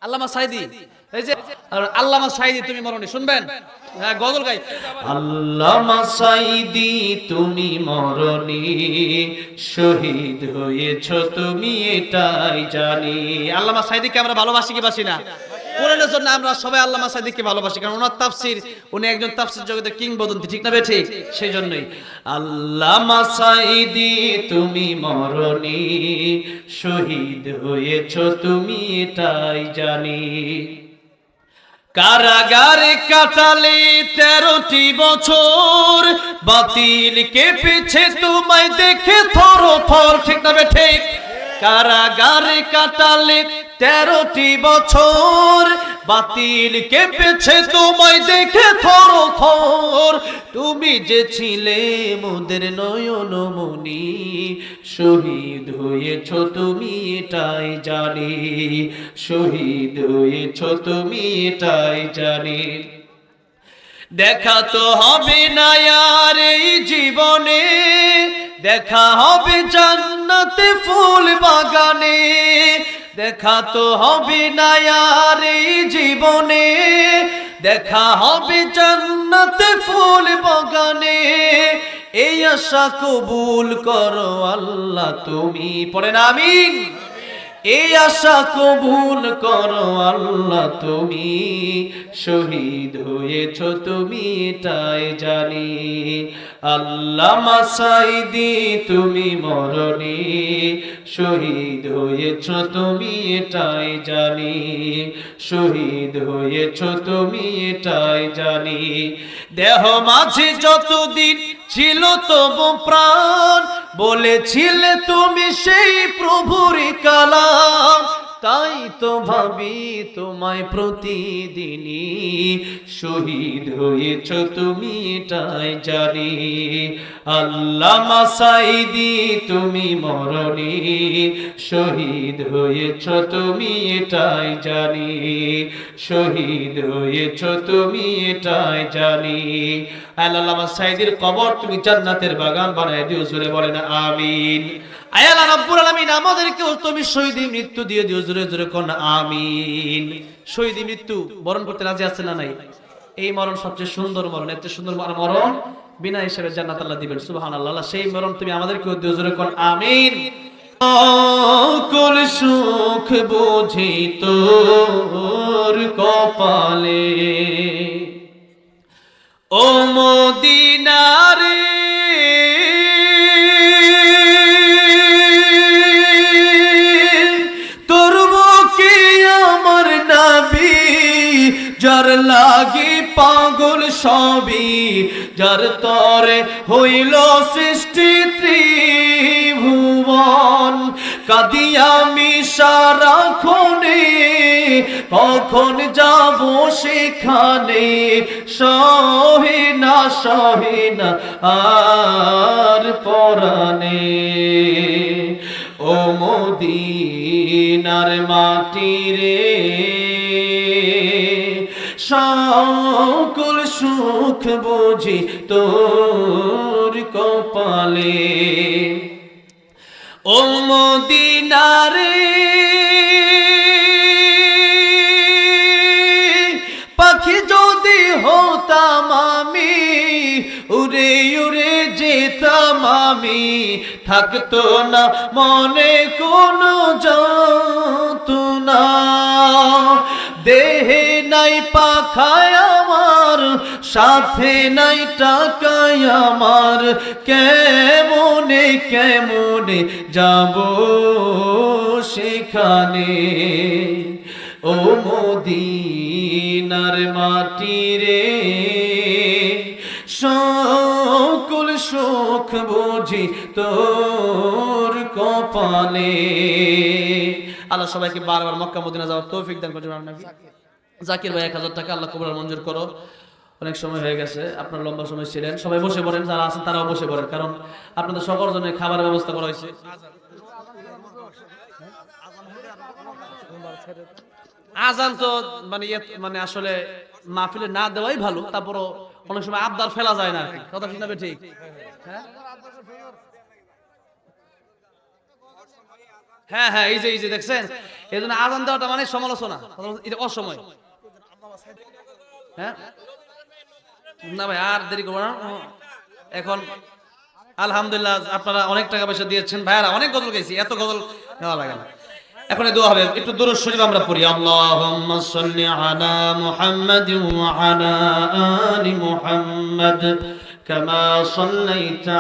আল্লামা সাইদি, এই যে আল্লামা সাইদি তুমি মরনি, শুনবেন? হ্যাঁ, গজল গাই। আল্লামা সাইদি তুমি মরনি, শহীদ হয়েছ তুমি এটাই জানি। আল্লামা সাইদিকে আমরা ভালোবাসি কি বাসি না? কোরআনের জন্য আমরা সবাই আল্লামা সাইদিকে ভালোবাসি, কারণ ওনার তাফসীর, উনি একজন তাফসীর জগতের কিংবদন্তি, ঠিক না বে ঠিক? সেই জন্যই আল্লামা সাইদি তুমি মরনি, শহীদ হয়েছ তুমি এটাই জানি। কারাগারে কাটালে 13টি বছর, বাতিল কেঁপেছে তোমায় দেখে থর থর, ঠিক না বে ঠিক? কারাগারে কাটালে 13টি বছর, বাতিল কেঁপেছে তোমায় দেখে থর থর। তুমি যে ছিলে মোদের নয়নমণি, শহীদ হয়েছ তুমি এটাই জানি, শহীদ হয়েছ তুমি এটাই জানি। দেখা তো হবে না আর এই জীবনে, দেখা হবে জান্নাতে ফুল বাগানে। দেখা তো হবে না আর এই জীবনে, দেখা হবে জান্নাতে ফুল বাগানে। এই আশা কবুল করো আল্লাহ তুমি, পড়েন আমিন। এই আশা কবুল করো আল্লাহ তুমি, শহীদ হয়েছ তুমি এটাই জানি। আল্লামা সাইদি তুমি মরনি, শহীদ হয়েছ তুমি এটাই জানি, শহীদ হয়েছ তুমি এটাই জানি। দেহ মাঝে যতদিন ছিল তবু প্রাণ, বলেছিলে তুমি সেই প্রভুর কালাম। তাই তো ভাবি তোমায় প্রতিদিনই, শহীদ হয়েছ তুমি এটাই জানি। আল্লামা সাইদি তুমি মরনি, শহীদ হয়েছ তুমি এটাই জানি, শহীদ হয়েছ তুমি এটাই জানি। আল্লামা সাইদির কবর তুমি জান্নাতের বাগান বানায় দিও, জোরে বলেন আমিন। আয় আল্লাহ রাব্বুল আলামিন আমাদেরকেও তুমি শহীদি মৃত্যু দিয়ে দিও, জোরে জোরে কোন আমিন। শহীদি মৃত্যু বরণ করতে রাজি আছে না নাই? এই মরণ সবচেয়ে সুন্দর মরণ, এত সুন্দর মরণ বিনা হিসেবে জান্নাত আল্লাহ দিবেন, সুবহানাল্লাহ। আল্লাহ সেই মরণ তুমি আমাদেরকেও দিও, জোরে কোন আমিন। সকল সুখ বুঝি তোর কপালে, ও মদিনারে তোর বুকে আমার নবী, যার লাগি পাগল সবই, যার তরে হইল সৃষ্টি ত্রিভুবন। কাঁদি আমি সারাক্ষণে, কখন যাব সেখানে, সহে না আর পরাণে। ও মদিনার মাটি রে, সকল সুখ বুঝি তোর কপালে। ও মদিনারে পাখি যদি হতাম আমি, উড়ে উড়ে যেতাম আমি, থাকতো না মনে কোনো যন্ত্রণা। দেহে নাই পাখায় আমার, সাথে নাই টাকায় আমার, কেমনে কেমনে যাব সেখানে। ও মদিনার মাটি রে, সকল সুখ বুঝি তোর কপালে। আল্লাহ সবাইকে বারবার মক্কা মদিনা যাওয়ার তৌফিক দান করুন। জাকির ভাই 1000 টাকা আল্লাহ কবুল মঞ্জুর করো। অনেক সময় হয়ে গেছে, আপনারা লম্বা সময় ছিলেন, সবাই বসে পড়েন, যারা আছেন তারাও বসে পড়েন, কারণ আপনাদের সকলের জন্য খাবারের ব্যবস্থা করা হয়েছে। আজান তো মানে আসলে মাহফিলে না দেওয়াই ভালো, তারপরও অনেক সময় আবদার ফেলা যায় না, কথা ঠিক না ঠিক? হ্যাঁ হ্যাঁ হ্যাঁ, এই যে দেখছেন, এই জন্য আজান দেওয়াটা মানে সমালোচনা, এটা অসময়। হ্যাঁ না ভাই, আর দেরি করবো না এখন। আলহামদুলিল্লাহ, আপনারা অনেক টাকা পয়সা দিয়েছেন, ভাইয়ারা অনেক গজল গাইছি, এত গজল নেওয়া লাগে না। এখন এই দোয়া হবে, একটু দুরূদ শরীফ আমরা পড়ি। আল্লাহুম্মা সাল্লি আলা মুহাম্মাদ ওয়া আলা আলি মুহাম্মাদ কামা সাল্লাইতা